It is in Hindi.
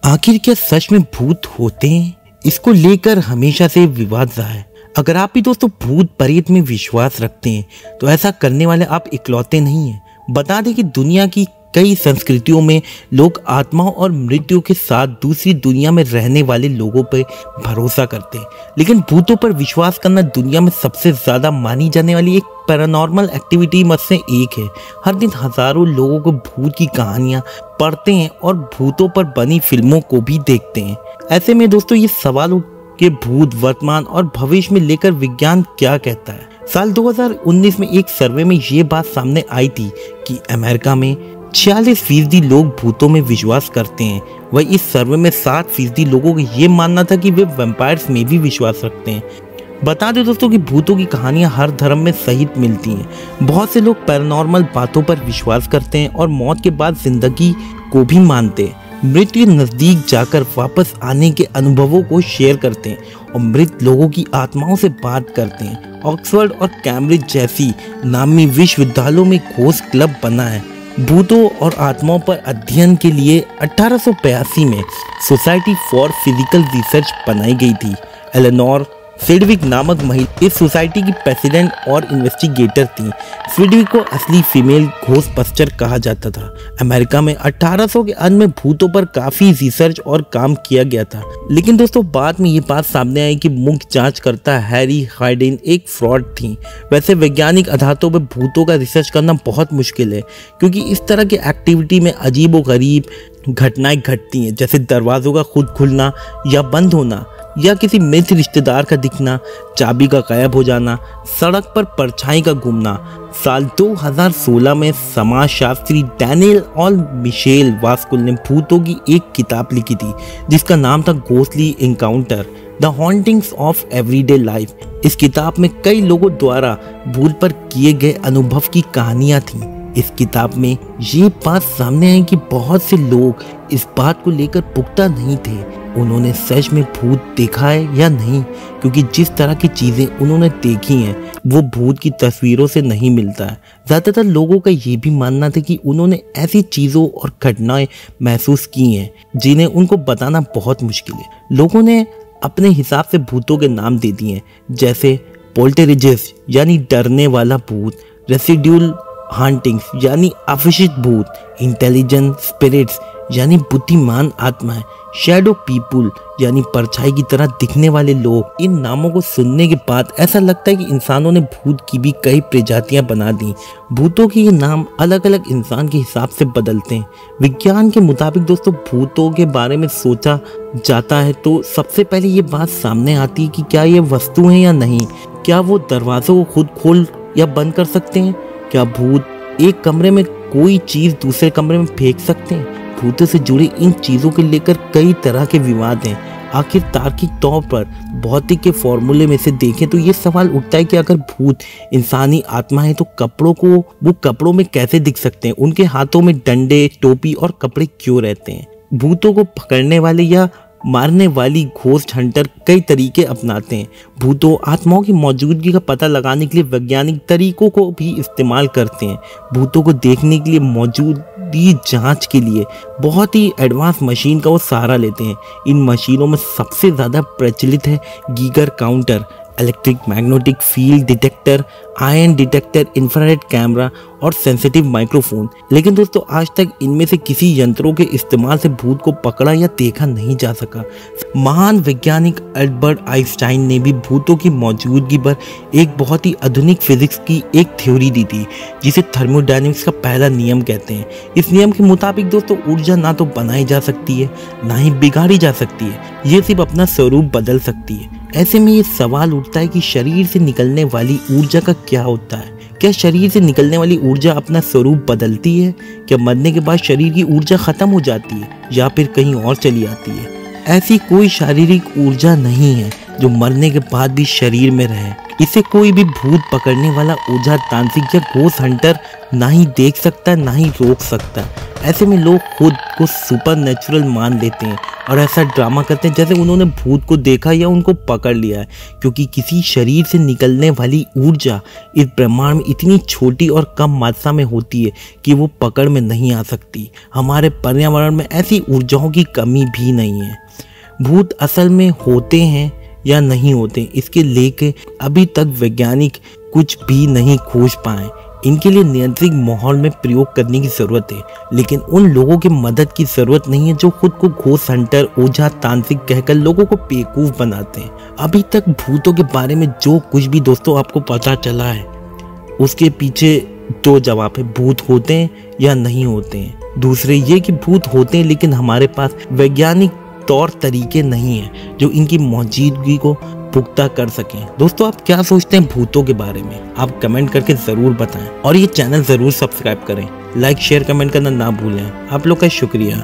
आखिर क्या सच में भूत होते हैं? इसको लेकर हमेशा से विवाद रहा है। अगर आप भी दोस्तों भूत प्रेत में विश्वास रखते हैं तो ऐसा करने वाले आप इकलौते नहीं हैं। बता दें कि दुनिया की कई संस्कृतियों में लोग आत्माओं और मृत्यु के साथ दूसरी दुनिया में रहने वाले लोगों पर भरोसा करते हैं, लेकिन भूतों पर विश्वास करना दुनिया में सबसे ज्यादा मानी जाने वाली एक पैरानॉर्मल एक्टिविटी में से एक है। हर दिन हजारों लोगों को भूत की कहानियां पढ़ते हैं और भूतों पर बनी फिल्मों को भी देखते हैं। ऐसे में दोस्तों ये सवाल कि भूत वर्तमान और भविष्य में लेकर विज्ञान क्या कहता है। साल 2019 में एक सर्वे में ये बात सामने आई थी कि अमेरिका में 46% लोग भूतों में विश्वास करते हैं। वही इस सर्वे में 60% लोगों को ये मानना था कि वे वैम्पायर्स में भी विश्वास रखते हैं। बता दें दोस्तों कि भूतों की कहानियां हर धर्म में सहित मिलती हैं। बहुत से लोग पैरानॉर्मल बातों पर विश्वास करते हैं और मौत के बाद जिंदगी को भी मानते हैं। मृत्यु के नजदीक जाकर वापस आने के अनुभवों को शेयर करते हैं और मृत लोगों की आत्माओं से बात करते हैं। ऑक्सफोर्ड और कैम्ब्रिज जैसी नामी विश्वविद्यालयों में घोस्ट क्लब बना है। भूतों और आत्माओं पर अध्ययन के लिए 1882 में सोसाइटी फॉर फिजिकल रिसर्च बनाई गई थी। एलेनोर सिडविक नामक महिला इस सोसाइटी की प्रेसिडेंट और इन्वेस्टिगेटर थी। सिडविक को असली फीमेल घोस्टबस्टर कहा जाता था। अमेरिका में 1800 के अंत में भूतों पर काफी रिसर्च और काम किया गया था, लेकिन दोस्तों बाद में ये बात सामने आई कि मुख्य जांचकर्ता हैरी हाइडेन एक फ्रॉड थी। वैसे वैज्ञानिक आधारों पर भूतों का रिसर्च करना बहुत मुश्किल है, क्योंकि इस तरह की एक्टिविटी में अजीबोगरीब घटनाएं घटती हैं, जैसे दरवाजों का खुद खुलना या बंद होना, या किसी मृत रिश्तेदार का दिखना, चाबी का गायब हो जाना, सड़क पर परछाई का घूमना। साल 2016 में समाजशास्त्री डैनियल और मिशेल वास्कुल ने भूतों की एक किताब लिखी थी जिसका नाम था ghostly encounter the hauntings of everyday life. इस किताब में कई लोगों द्वारा भूत पर किए गए अनुभव की कहानियां थीं। इस किताब में ये बात सामने आई कि बहुत से लोग इस बात को लेकर पुख्ता नहीं थे उन्होंने सच में भूत देखा है या नहीं, क्योंकि जिस तरह की चीजें उन्होंने देखी हैं वो भूत की तस्वीरों से नहीं मिलता है। ज्यादातर लोगों का ये भी मानना था कि उन्होंने ऐसी चीजों और घटनाएं महसूस की हैं जिन्हें उनको बताना बहुत मुश्किल है। लोगों ने अपने हिसाब से भूतों के नाम दे दिए हैं, जैसे पोल्टरजेस्ट यानी डरने वाला भूत, रेसिड्यूल हॉन्टिंग्स यानी अविशिष्ट भूत, इंटेलिजेंट स्पिरिट्स यानी बुद्धिमान आत्माएं, शैडो पीपुल यानी परछाई की तरह दिखने वाले लोग। इन नामों को सुनने के बाद ऐसा लगता है कि इंसानों ने भूत की भी कई प्रजातियां बना दी। भूतों के ये नाम अलग अलग इंसान के हिसाब से बदलते हैं। विज्ञान के मुताबिक दोस्तों भूतों के बारे में सोचा जाता है तो सबसे पहले ये बात सामने आती है कि क्या ये वस्तु है या नहीं। क्या वो दरवाजों को खुद खोल या बंद कर सकते हैं? क्या भूत एक कमरे में कोई चीज दूसरे कमरे में फेंक सकते हैं? भूतों से जुड़ी इन चीजों को लेकर कई तरह के विवाद हैं। आखिर तार्किक तौर पर भौतिक के फॉर्मूले में से देखें तो ये सवाल उठता है कि अगर भूत इंसानी आत्मा है तो वो कपड़ों में कैसे दिख सकते हैं? उनके हाथों में डंडे, टोपी और कपड़े क्यों रहते हैं? भूतों को पकड़ने वाले या मारने वाली घोस्ट हंटर कई तरीके अपनाते हैं। भूतों आत्माओं की मौजूदगी का पता लगाने के लिए वैज्ञानिक तरीकों को भी इस्तेमाल करते हैं। भूतों को देखने के लिए मौजूदगी जांच के लिए बहुत ही एडवांस मशीन का वो सहारा लेते हैं। इन मशीनों में सबसे ज़्यादा प्रचलित है Geiger counter, electric magnetic field detector, ion detector, infrared camera और सेंसिटिव माइक्रोफोन। लेकिन दोस्तों आज तक इनमें से किसी यंत्रों के इस्तेमाल से भूत को पकड़ा या देखा नहीं जा सका। महान वैज्ञानिक अल्बर्ट आइंस्टाइन ने भी भूतों की मौजूदगी पर एक बहुत ही आधुनिक फिजिक्स की एक थ्योरी दी थी जिसे थर्मोडायनेमिक्स का पहला नियम कहते हैं। इस नियम के मुताबिक दोस्तों ऊर्जा ना तो बनाई जा सकती है ना ही बिगाड़ी जा सकती है, ये सिर्फ अपना स्वरूप बदल सकती है। ऐसे में ये सवाल उठता है कि शरीर से निकलने वाली ऊर्जा का क्या होता है? क्या शरीर से निकलने वाली ऊर्जा अपना स्वरूप बदलती है? क्या मरने के बाद शरीर की ऊर्जा खत्म हो जाती है या फिर कहीं और चली आती है? ऐसी कोई शारीरिक ऊर्जा नहीं है जो मरने के बाद भी शरीर में रहे। इसे कोई भी भूत पकड़ने वाला ओझा, तांत्रिक या घोस्ट हंटर ना ही देख सकता ना ही रोक सकता। ऐसे में लोग खुद को सुपर नेचुरल मान लेते हैं और ऐसा ड्रामा करते हैं जैसे उन्होंने भूत को देखा या उनको पकड़ लिया है, क्योंकि किसी शरीर से निकलने वाली ऊर्जा इस ब्रह्मांड में इतनी छोटी और कम मात्रा में होती है कि वो पकड़ में नहीं आ सकती। हमारे पर्यावरण में ऐसी ऊर्जाओं की कमी भी नहीं है। भूत असल में होते हैं या नहीं होते, इसके लेके अभी तक वैज्ञानिक कुछ भी नहीं खोज पाए। इनके लिए नियंत्रित माहौल में प्रयोग करने की ज़रूरत है, लेकिन उन लोगों की मदद की ज़रूरत नहीं है जो खुद को घोस्ट हंटर, ओझा, तांत्रिक कहकर लोगों को बेवकूफ़ बनाते हैं। अभी तक भूतों के बारे में जो कुछ भी दोस्तों आपको पता चला है, उसके पीछे दो जवाब है, भूत होते हैं या नहीं होते हैं। दूसरे ये कि भूत होते हैं लेकिन हमारे पास वैज्ञानिक तौर तरीके नहीं है जो इनकी मौजूदगी को पुख्ता कर सकें। दोस्तों, आप क्या सोचते हैं भूतों के बारे में? आप कमेंट करके ज़रूर बताएं और ये चैनल ज़रूर सब्सक्राइब करें। लाइक, शेयर, कमेंट करना ना भूलें। आप लोग का शुक्रिया।